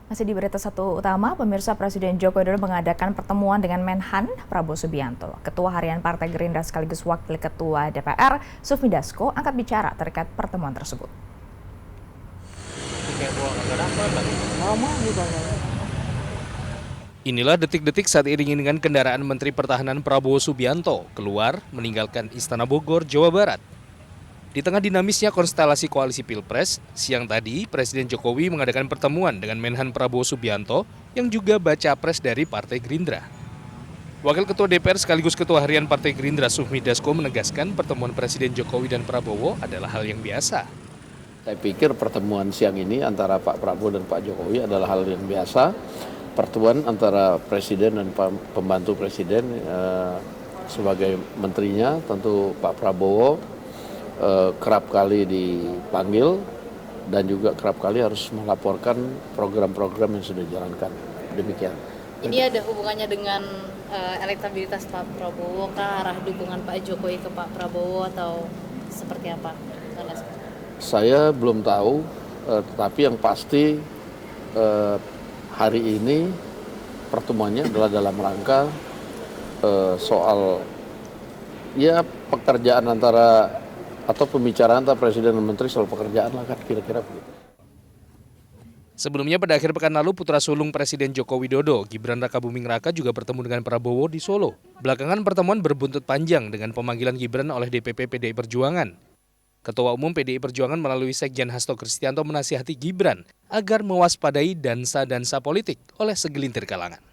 Masih di berita satu utama, pemirsa Presiden Joko Widodo mengadakan pertemuan dengan Menhan Prabowo Subianto. Ketua Harian Partai Gerindra sekaligus Wakil Ketua DPR, Sufmi Dasko, angkat bicara terkait pertemuan tersebut. Inilah detik-detik saat iring-iringan kendaraan Menteri Pertahanan Prabowo Subianto keluar meninggalkan Istana Bogor, Jawa Barat. Di tengah dinamisnya konstelasi koalisi Pilpres, siang tadi Presiden Jokowi mengadakan pertemuan dengan Menhan Prabowo Subianto yang juga baca pres dari Partai Gerindra. Wakil Ketua DPR sekaligus Ketua Harian Partai Gerindra Sufmi Dasko menegaskan pertemuan Presiden Jokowi dan Prabowo adalah hal yang biasa. Saya pikir pertemuan siang ini antara Pak Prabowo dan Pak Jokowi adalah hal yang biasa. Pertemuan antara Presiden dan pembantu Presiden sebagai menterinya, tentu Pak Prabowo kerap kali dipanggil dan juga kerap kali harus melaporkan program-program yang sudah dijalankan. Demikian. Ini ada hubungannya dengan elektabilitas Pak Prabowo kah, arah dukungan Pak Jokowi ke Pak Prabowo atau seperti apa? Saya belum tahu, tetapi yang pasti hari ini pertemuannya adalah dalam rangka soal pekerjaan antara atau pembicaraan antara Presiden dan Menteri soal pekerjaan lah kan kira-kira begitu. Sebelumnya pada akhir pekan lalu putra sulung Presiden Joko Widodo, Gibran Rakabuming Raka juga bertemu dengan Prabowo di Solo. Belakangan pertemuan berbuntut panjang dengan pemanggilan Gibran oleh DPP PDI Perjuangan. Ketua Umum PDI Perjuangan melalui Sekjen Hasto Kristianto menasihati Gibran agar mewaspadai dansa-dansa politik oleh segelintir kalangan.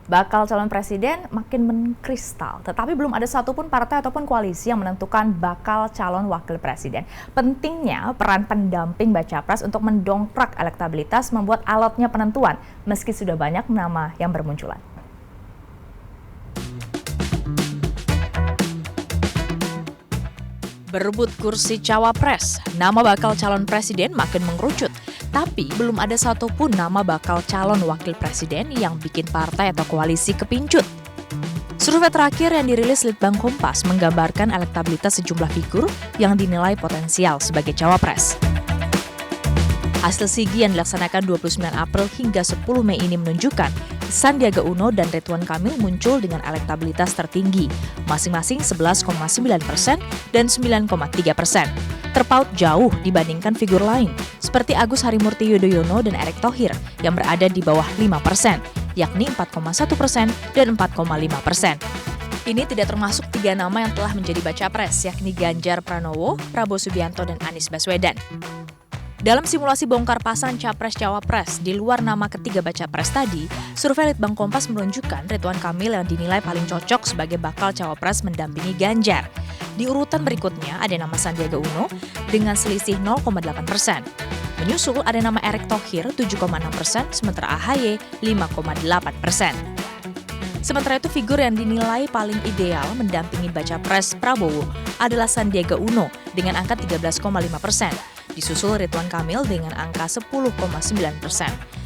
Bakal calon presiden makin mengkristal, tetapi belum ada satupun partai ataupun koalisi yang menentukan bakal calon wakil presiden. Pentingnya peran pendamping baca pres untuk mendongkrak elektabilitas membuat alotnya penentuan, meski sudah banyak nama yang bermunculan. Berebut kursi cawapres, nama bakal calon presiden makin mengerucut. Tapi belum ada satupun nama bakal calon wakil presiden yang bikin partai atau koalisi kepincut. Survei terakhir yang dirilis Litbang Kompas menggambarkan elektabilitas sejumlah figur yang dinilai potensial sebagai cawapres. Hasil sigi yang dilaksanakan 29 April hingga 10 Mei ini menunjukkan Sandiaga Uno dan Ridwan Kamil muncul dengan elektabilitas tertinggi, masing-masing 11,9% dan 9,3%. Terpaut jauh dibandingkan figur lain, seperti Agus Harimurti Yudhoyono dan Erick Thohir yang berada di bawah 5%, yakni 4,1% dan 4,5%. Ini tidak termasuk 3 nama yang telah menjadi baca pres, yakni Ganjar Pranowo, Prabowo Subianto, dan Anies Baswedan. Dalam simulasi bongkar pasang capres-cawapres di luar nama ketiga baca pres tadi, survei Litbang Kompas menunjukkan Ridwan Kamil yang dinilai paling cocok sebagai bakal cawapres mendampingi Ganjar. Di urutan berikutnya ada nama Sandiaga Uno dengan selisih 0,8%. Menyusul ada nama Erick Thohir 7,6%, sementara AHY 5,8%. Sementara itu figur yang dinilai paling ideal mendampingi baca pres Prabowo adalah Sandiaga Uno dengan angka 13,5%. Disusul Ridwan Kamil dengan angka 10,9%.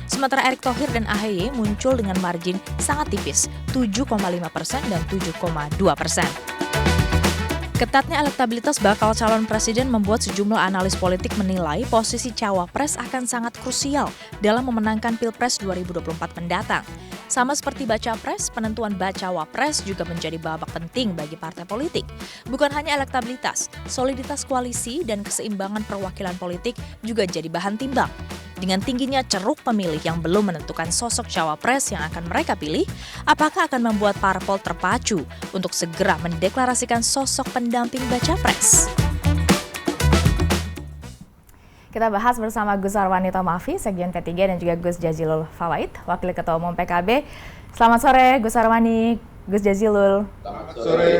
Sementara Erick Thohir dan AHY muncul dengan margin sangat tipis, 7,5% dan 7,2%. Ketatnya elektabilitas bakal calon presiden membuat sejumlah analis politik menilai posisi cawapres akan sangat krusial dalam memenangkan Pilpres 2024 mendatang. Sama seperti baca pres, penentuan bacawa pres juga menjadi babak penting bagi partai politik. Bukan hanya elektabilitas, soliditas koalisi dan keseimbangan perwakilan politik juga jadi bahan timbang. Dengan tingginya ceruk pemilih yang belum menentukan sosok cawapres yang akan mereka pilih, apakah akan membuat parpol terpacu untuk segera mendeklarasikan sosok pendamping baca pres? Kita bahas bersama Gus Arwani Tomafi, Sekjen P3 dan juga Gus Jazilul Fawait, Wakil Ketua Umum PKB. Selamat sore Gus Arwani, Gus Jazilul. Selamat sore,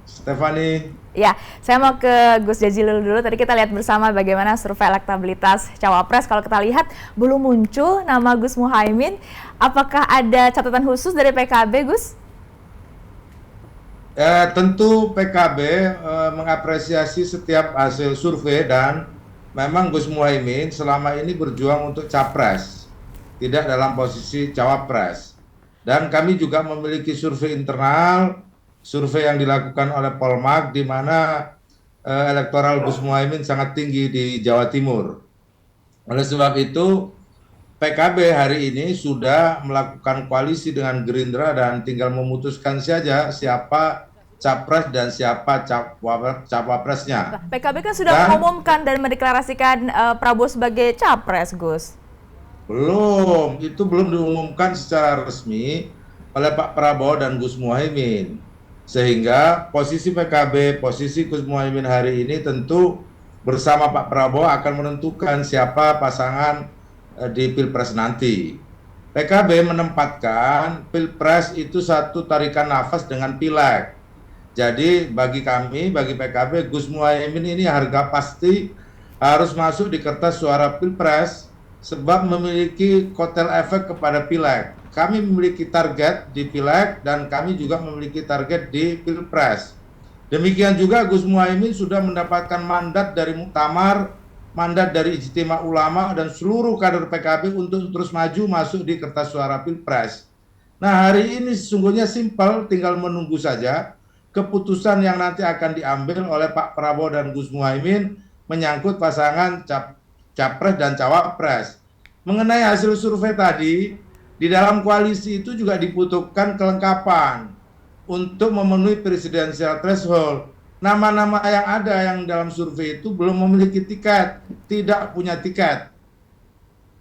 Stefani. Ya, saya mau ke Gus Jazilul dulu. Tadi kita lihat bersama bagaimana survei elektabilitas cawapres. Kalau kita lihat belum muncul nama Gus Muhaimin. Apakah ada catatan khusus dari PKB, Gus? Tentu PKB mengapresiasi setiap hasil survei dan memang Gus Muhaimin selama ini berjuang untuk capres, tidak dalam posisi cawapres. Dan kami juga memiliki survei internal, survei yang dilakukan oleh Polmark di mana elektoral Gus Muhaimin sangat tinggi di Jawa Timur. Oleh sebab itu PKB hari ini sudah melakukan koalisi dengan Gerindra dan tinggal memutuskan saja siapa capres dan siapa cawapresnya. PKB kan sudah Dan mengumumkan dan mendeklarasikan Prabowo sebagai capres, Gus. belum, itu belum diumumkan secara resmi oleh Pak Prabowo dan Gus Muhaimin. Sehingga posisi PKB, posisi Gus Muhaimin hari ini tentu bersama Pak Prabowo akan menentukan siapa pasangan di Pilpres nanti. PKB menempatkan Pilpres itu satu tarikan nafas dengan Pileg. Jadi bagi kami, bagi PKB, Gus Muhaimin ini harga pasti harus masuk di kertas suara Pilpres sebab memiliki kotel efek kepada Pileg. Kami memiliki target di Pileg dan kami juga memiliki target di Pilpres. Demikian juga Gus Muhaimin sudah mendapatkan mandat dari Muktamar, mandat dari Ijtima Ulama dan seluruh kader PKB untuk terus maju masuk di kertas suara Pilpres. Nah, hari ini sesungguhnya simpel, tinggal menunggu saja keputusan yang nanti akan diambil oleh Pak Prabowo dan Gus Muhaimin menyangkut pasangan capres dan cawapres. Mengenai hasil survei tadi, di dalam koalisi itu juga dibutuhkan kelengkapan untuk memenuhi presidensial threshold. Nama-nama yang ada yang dalam survei itu belum memiliki tiket, tidak punya tiket.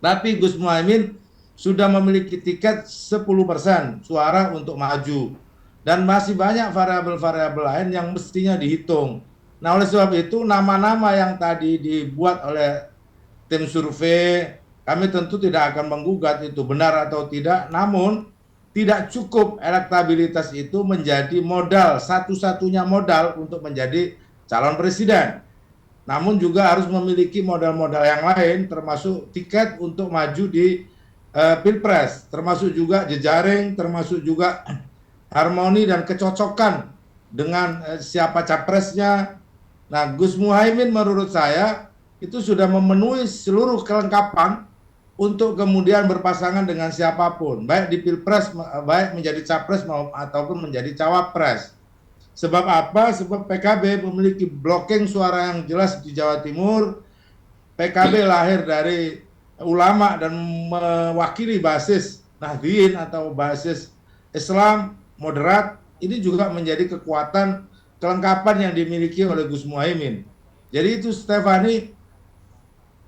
Tapi Gus Muhaimin sudah memiliki tiket 10% suara untuk maju. Dan masih banyak variabel-variabel lain yang mestinya dihitung. Nah, oleh sebab itu nama-nama yang tadi dibuat oleh tim survei, kami tentu tidak akan menggugat itu benar atau tidak, namun tidak cukup elektabilitas itu menjadi modal, satu-satunya modal untuk menjadi calon presiden. Namun juga harus memiliki modal-modal yang lain, termasuk tiket untuk maju di Pilpres, termasuk juga jejaring, termasuk juga harmoni dan kecocokan dengan siapa capresnya. Nah, Gus Muhaimin menurut saya itu sudah memenuhi seluruh kelengkapan untuk kemudian berpasangan dengan siapapun, baik di Pilpres, baik menjadi capres ataupun menjadi cawapres. Sebab apa? Sebab PKB memiliki blocking suara yang jelas di Jawa Timur. PKB lahir dari ulama dan mewakili basis Nahdliyin atau basis Islam moderat. Ini juga menjadi kekuatan kelengkapan yang dimiliki oleh Gus Muhaimin. Jadi itu Stefani,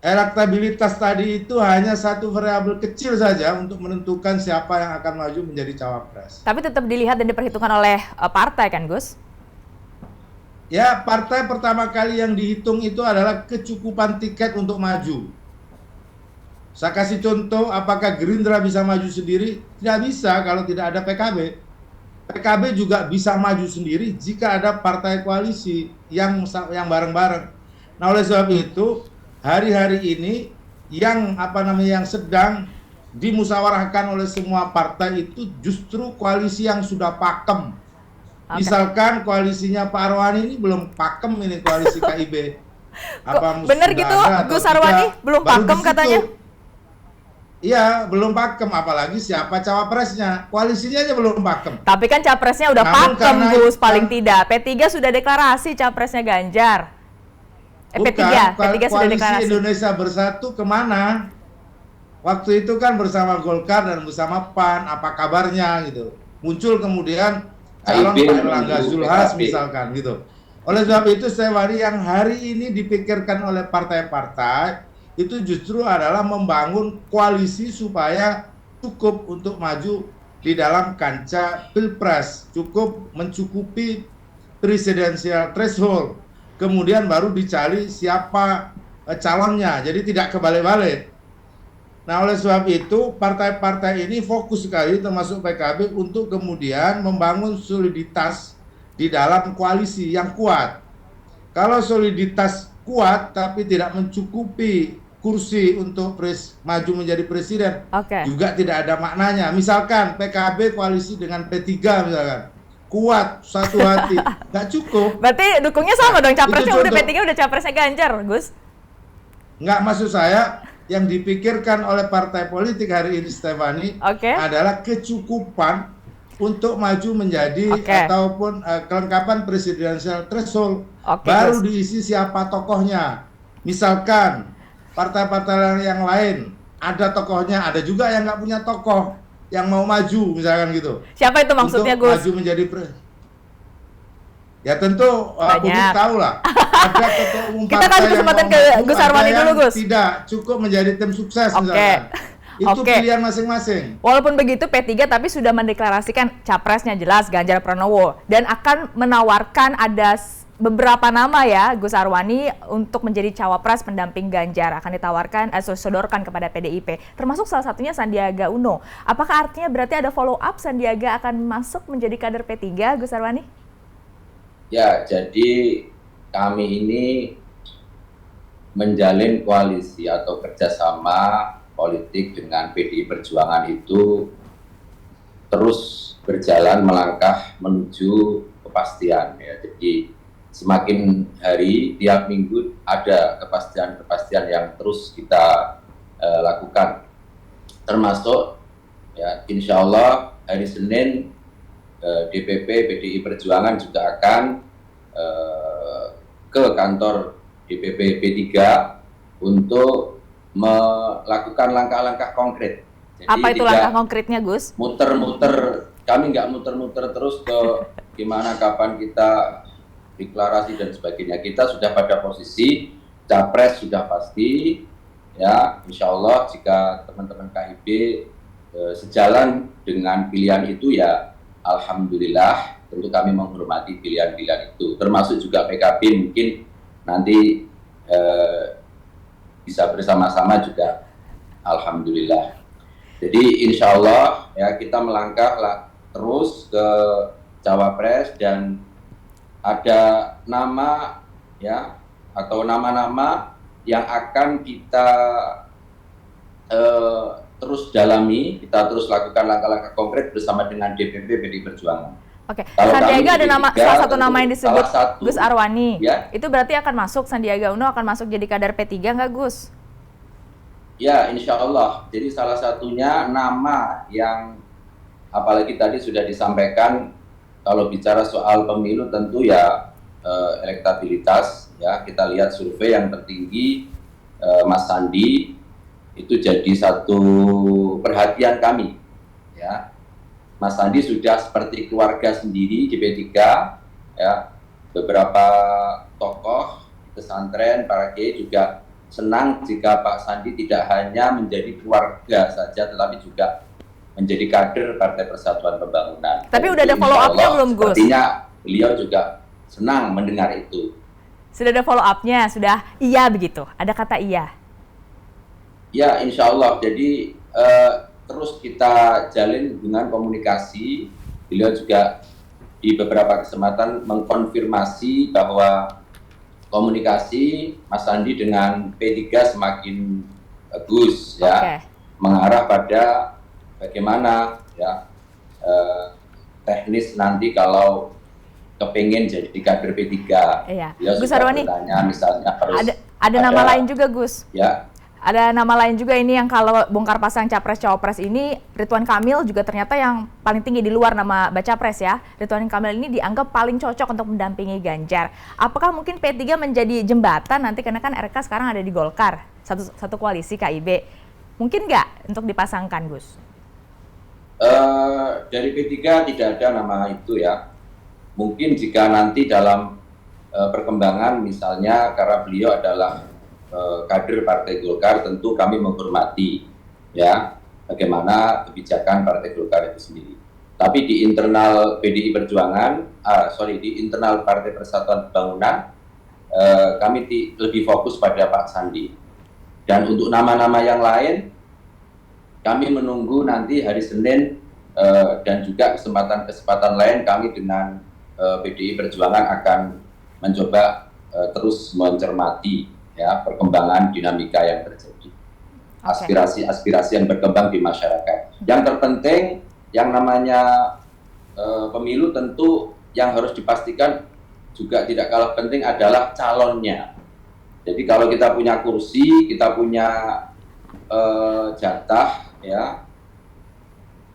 elektabilitas tadi itu hanya satu variabel kecil saja untuk menentukan siapa yang akan maju menjadi cawapres. Tapi tetap dilihat dan diperhitungkan oleh partai kan, Gus? Ya, partai pertama kali yang dihitung itu adalah kecukupan tiket untuk maju. Saya kasih contoh, apakah Gerindra bisa maju sendiri? Tidak bisa kalau tidak ada PKB. PKB juga bisa maju sendiri jika ada partai koalisi yang bareng-bareng. Nah, oleh sebab itu hari-hari ini yang sedang dimusyawarahkan oleh semua partai itu justru koalisi yang sudah pakem. Okay. Misalkan koalisinya Pak Arwani ini belum pakem, ini koalisi KIB. Bener gitu, Gus Arwani belum pakem katanya? Iya, belum pakem, apalagi siapa cawapresnya. Koalisinya aja belum pakem. Tapi kan capresnya udah pakem, Gus, paling tidak. P3 sudah deklarasi capresnya Ganjar. P3 sudah deklarasi. Indonesia Bersatu kemana? Waktu itu kan bersama Golkar dan bersama PAN, apa kabarnya gitu. Muncul kemudian calon Pak Erlangga Zulhas misalkan gitu. Oleh sebab itu Stefani, yang hari ini dipikirkan oleh partai-partai itu justru adalah membangun koalisi supaya cukup untuk maju di dalam kancah Pilpres, cukup mencukupi presidensial threshold. Kemudian baru dicari siapa calonnya, jadi tidak kebalik-balik. Nah, oleh sebab itu partai-partai ini fokus sekali termasuk PKB untuk kemudian membangun soliditas di dalam koalisi yang kuat. Kalau soliditas kuat tapi tidak mencukupi kursi untuk maju menjadi presiden, juga tidak ada maknanya. Misalkan PKB koalisi dengan P3 misalkan, kuat satu hati, nggak cukup. Berarti dukungnya sama dong, capresnya udah P3 udah capresnya Ganjar, Gus? Nggak, maksud saya yang dipikirkan oleh partai politik hari ini Stefani adalah kecukupan untuk maju menjadi ataupun kelengkapan presidensial threshold. Baru diisi siapa tokohnya. Misalkan partai-partai yang lain ada tokohnya, ada juga yang nggak punya tokoh yang mau maju misalkan gitu. Siapa itu maksudnya, Untuk Gus? maju menjadi ya tentu publik tahu lah. Ada ketua umum Kita kasih partai yang kesempatan mau ke maju, Gus ada Arwani yang dulu, Gus. tidak cukup menjadi tim sukses Oke. misalkan. Itu Oke. pilihan masing-masing. Walaupun begitu, P3 tapi sudah mendeklarasikan capresnya jelas Ganjar Pranowo dan akan menawarkan ada beberapa nama ya, Gus Arwani, untuk menjadi cawapres pendamping Ganjar akan ditawarkan, sodorkan kepada PDIP, termasuk salah satunya Sandiaga Uno. Apakah artinya berarti ada follow up Sandiaga akan masuk menjadi kader P3, Gus Arwani? Ya, jadi kami ini menjalin koalisi atau kerjasama politik dengan PDI Perjuangan itu terus berjalan melangkah menuju kepastian ya. Jadi semakin hari tiap minggu ada kepastian-kepastian yang terus kita lakukan, termasuk ya insya Allah hari Senin DPP PDI Perjuangan juga akan ke kantor DPP P3 untuk melakukan langkah-langkah konkret. Jadi apa itu langkah konkretnya, Gus? Muter-muter, kami nggak muter-muter terus ke gimana kapan kita deklarasi dan sebagainya. Kita sudah pada posisi capres sudah pasti, ya insya Allah jika teman-teman KIB sejalan dengan pilihan itu ya alhamdulillah, tentu kami menghormati pilihan-pilihan itu. Termasuk juga PKB mungkin nanti bisa bersama-sama juga alhamdulillah. Jadi insya Allah ya kita melangkah terus ke cawapres dan ada nama ya atau nama-nama yang akan kita terus dalami, kita terus lakukan langkah-langkah konkret bersama dengan DPP PDI Perjuangan. Oke, Kalau Sandiaga ada nama salah satu nama yang disebut satu, Gus Arwani. Ya? Itu berarti akan masuk Sandiaga Uno akan masuk jadi kader P3 nggak, Gus? Ya, insya Allah. Jadi salah satunya nama yang apalagi tadi sudah disampaikan kalau bicara soal pemilu tentu ya elektabilitas ya, kita lihat survei yang tertinggi Mas Sandi itu jadi satu perhatian kami ya. Mas Sandi sudah seperti keluarga sendiri di P3 ya. Beberapa tokoh pesantren para kiai juga senang jika Pak Sandi tidak hanya menjadi keluarga saja tetapi juga menjadi kader Partai Persatuan Pembangunan. Tapi udah ada follow up-nya belum, Gus? Sepertinya beliau juga senang mendengar itu. Sudah ada follow up-nya, sudah iya begitu, ada kata iya. Ya, insya Allah. Jadi terus kita jalin hubungan komunikasi. Beliau juga di beberapa kesempatan mengkonfirmasi bahwa komunikasi Mas Sandi dengan P3 semakin bagus ya, mengarah pada bagaimana ya teknis nanti kalau kepengen jadi kader P3. Iya. Beliau Gus sudah Arwani, bertanya misalnya harus ada nama lain juga, Gus. Ya. Ada nama lain juga ini yang kalau bongkar pasang capres-cawapres ini, Ridwan Kamil juga ternyata yang paling tinggi di luar nama baca pres ya. Ridwan Kamil ini dianggap paling cocok untuk mendampingi Ganjar. Apakah mungkin P3 menjadi jembatan nanti, karena kan RK sekarang ada di Golkar, satu koalisi KIB. Mungkin nggak untuk dipasangkan, Gus? Dari P3 tidak ada nama itu ya. Mungkin jika nanti dalam perkembangan misalnya karena beliau adalah kader Partai Golkar, tentu kami menghormati ya bagaimana kebijakan Partai Golkar itu sendiri. Tapi di internal PDI Perjuangan, di internal Partai Persatuan Pembangunan, kami lebih fokus pada Pak Sandi. Dan untuk nama-nama yang lain, kami menunggu nanti hari Senin dan juga kesempatan-kesempatan lain kami dengan PDI Perjuangan akan mencoba terus mencermati ya perkembangan dinamika yang terjadi, aspirasi-aspirasi yang berkembang di masyarakat. Yang terpenting yang namanya pemilu tentu yang harus dipastikan juga tidak kalah penting adalah calonnya. Jadi kalau kita punya kursi, kita punya jatah ya,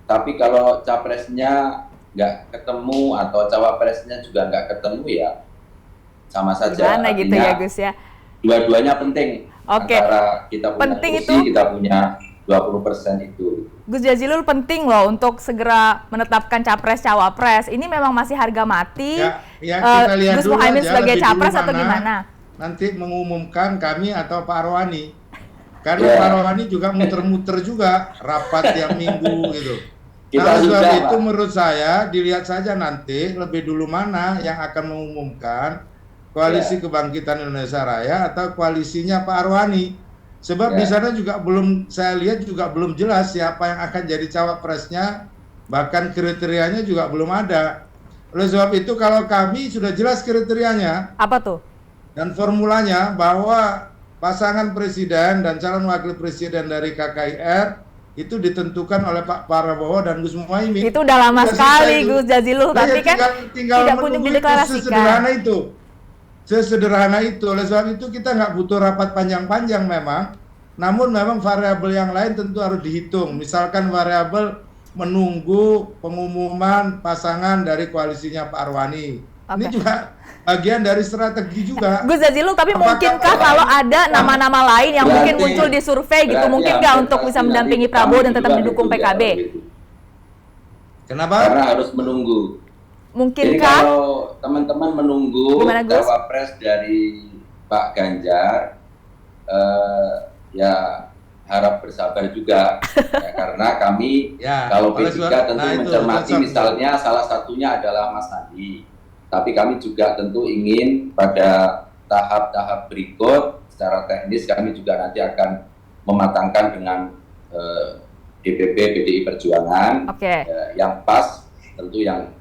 tapi kalau capresnya nggak ketemu atau cawapresnya juga nggak ketemu ya sama saja. Gimana gitu ya, Gus ya? Dua-duanya penting. Oke. Antara kita punya penting kursi, itu, kita punya 20% itu. Gus Jazilul, penting loh untuk segera menetapkan capres cawapres. Ini memang masih harga mati. Ya kita lihat Gus dulu Muhaimin aja, sebagai lebih capres dulu atau gimana? Nanti mengumumkan kami atau Pak Arwani. Karena Yeah. Pak Arwani juga muter-muter juga rapat tiap minggu gitu. Kita Nah, sebab juga, itu Pak. menurut saya dilihat saja nanti lebih dulu mana yang akan mengumumkan koalisi Kebangkitan Indonesia Raya atau koalisinya Pak Arwani. Sebab di sana juga belum, saya lihat juga belum jelas siapa yang akan jadi cawapresnya, bahkan kriterianya juga belum ada. Oleh sebab itu kalau kami sudah jelas kriterianya Apa tuh? dan formulanya bahwa pasangan presiden dan calon wakil presiden dari KKIR itu ditentukan oleh Pak Prabowo dan Gus Muhaimin. Itu udah lama Sudah sekali selesai itu. Gus Jazilul, Nah, tapi ya kan tinggal tidak kunjung menunggu itu, dideklarasikan. sesederhana itu. Oleh sebab itu kita nggak butuh rapat panjang-panjang memang, namun memang variabel yang lain tentu harus dihitung. Misalkan variabel menunggu pengumuman pasangan dari koalisinya Pak Arwani. Ini juga bagian dari strategi juga. Gus Jazilul, tapi Apakah mungkinkah Pak- kalau ada nama-nama lain yang mungkin muncul di survei gitu, mungkinkah untuk bisa mendampingi Prabowo dan tetap didukung PKB? Kenapa? Karena harus menunggu. Jadi Mungkinkah? kalau teman-teman menunggu Gimana, Gus? cawapres dari Pak Ganjar, ya harap bersabar juga, ya, karena kami Ya, kalau oleh P3 sebab- tentu nah, itu, mencermati cocok. misalnya salah satunya adalah Mas Sandi, tapi kami juga tentu ingin pada tahap-tahap berikut secara teknis kami juga nanti akan mematangkan dengan DPP PDI Perjuangan Oke. yang pas, tentu yang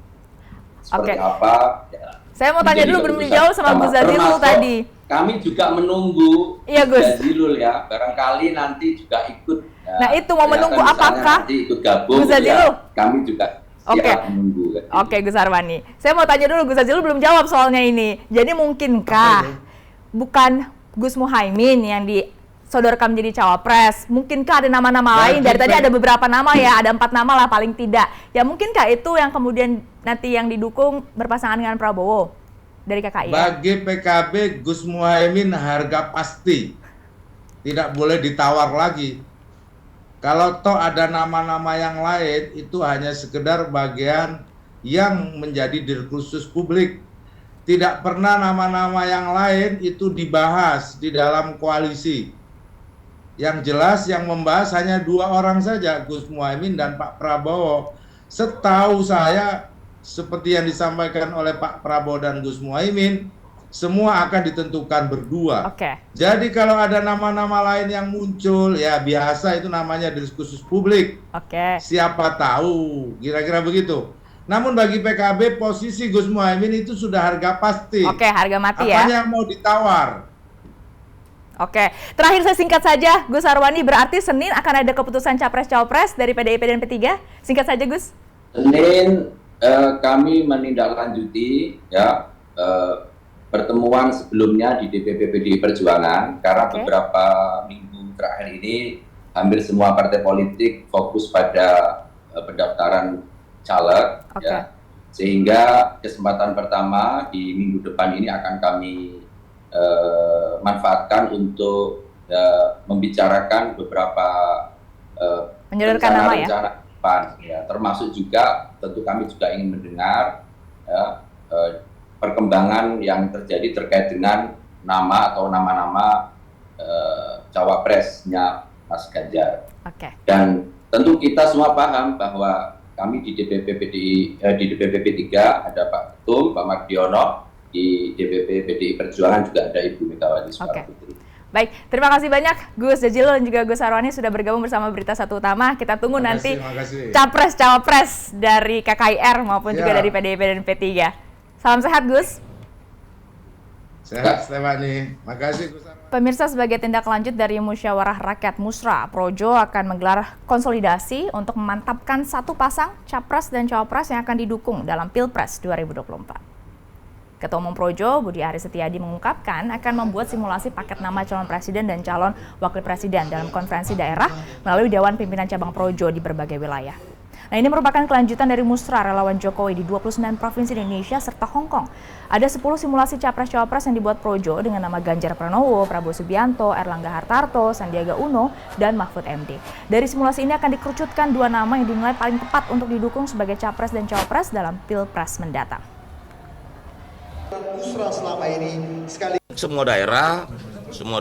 seperti apa. Ya, Saya mau tanya menjadi dulu, belum keputusan dijawab sama bersama. Gus Jazilul Termasuk tadi. Kami juga menunggu Iya, Gus. Jazilul ya, barangkali nanti juga ikut. Ya, Nah, itu mau ternyata menunggu misalnya apakah? nanti ikut gabung, Gus Jazilul? ya, kami juga siap Oke. menunggu. kan. Oke, Gus Arwani. Saya mau tanya dulu, Gus Jazilul belum jawab soalnya ini. Jadi mungkinkah bukan Gus Muhaimin yang disodorkan menjadi cawapres? Mungkinkah ada nama-nama lain? Dari tadi ada beberapa nama ya, ada 4 nama lah paling tidak. Ya mungkinkah itu yang kemudian nanti yang didukung berpasangan dengan Prabowo dari KKI? Bagi PKB, Gus Muhaimin harga pasti. Tidak boleh ditawar lagi. Kalau toh ada nama-nama yang lain, itu hanya sekedar bagian yang menjadi diskursus publik. Tidak pernah nama-nama yang lain itu dibahas di dalam koalisi. Yang jelas yang membahas hanya 2 orang saja, Gus Muhaimin dan Pak Prabowo. Setahu saya, seperti yang disampaikan oleh Pak Prabowo dan Gus Muhaimin, semua akan ditentukan berdua. Oke. Jadi kalau ada nama-nama lain yang muncul, ya biasa itu namanya diskursus publik. Oke. Siapa tahu, kira-kira begitu. Namun bagi PKB, posisi Gus Muhaimin itu sudah harga pasti. Oke, harga mati ya. Apanya mau ditawar? Oke, terakhir saya singkat saja, Gus Arwani, berarti Senin akan ada keputusan Capres-Cawapres dari PDIP dan P3? Singkat saja, Gus. Senin kami menindaklanjuti ya pertemuan sebelumnya di DPP PDI Perjuangan karena Oke. beberapa minggu terakhir ini hampir semua partai politik fokus pada pendaftaran caleg, Oke. ya, sehingga kesempatan pertama di minggu depan ini akan kami manfaatkan untuk membicarakan beberapa Menyodorkan nama ya? rencana depan, ya, termasuk juga tentu kami juga ingin mendengar ya, perkembangan yang terjadi terkait dengan nama atau nama-nama cawapresnya Mas Ganjar. Oke. Dan tentu kita semua paham bahwa kami di DPP P3 ada Pak Ketum, Pak Mardiono, di DPP PDI Perjuangan juga ada Ibu Megawati Soekarno Putri. Baik, terima kasih banyak Gus Jazilul dan juga Gus Arwani sudah bergabung bersama Berita Satu Utama. Kita tunggu nanti Makasih. Capres-Cawapres dari KKIR maupun juga Siap. dari PDIP dan P3. Salam sehat, Gus. Sehat, Stefani. Makasih, Gus Arwani. Pemirsa, sebagai tindak lanjut dari Musyawarah Rakyat Musra, Projo akan menggelar konsolidasi untuk memantapkan satu pasang Capres dan Cawapres yang akan didukung dalam Pilpres 2024. Ketua Umum Projo, Budi Aris Setiadi mengungkapkan akan membuat simulasi paket nama calon presiden dan calon wakil presiden dalam konferensi daerah melalui Dewan Pimpinan Cabang Projo di berbagai wilayah. Nah, ini merupakan kelanjutan dari musrah relawan Jokowi di 29 provinsi Indonesia serta Hong Kong. Ada 10 simulasi Capres-Cawapres yang dibuat Projo dengan nama Ganjar Pranowo, Prabowo Subianto, Erlangga Hartarto, Sandiaga Uno, dan Mahfud MD. Dari simulasi ini akan dikerucutkan 2 nama yang dinilai paling tepat untuk didukung sebagai Capres dan Cawapres dalam Pilpres mendatang. Semua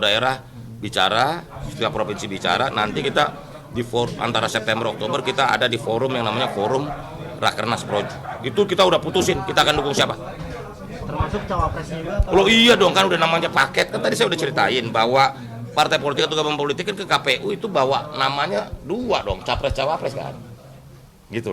daerah bicara, setiap provinsi bicara, nanti kita di antara September Oktober kita ada di forum yang namanya Forum Rakernas Projo. Itu kita udah putusin, kita akan dukung siapa. Termasuk cawapresnya juga? Kalau iya dong, kan udah namanya paket. Kan tadi saya udah ceritain bahwa partai politik atau gabungan politik kan ke KPU itu bawa namanya 2 dong, capres-cawapres kan. Gitu loh.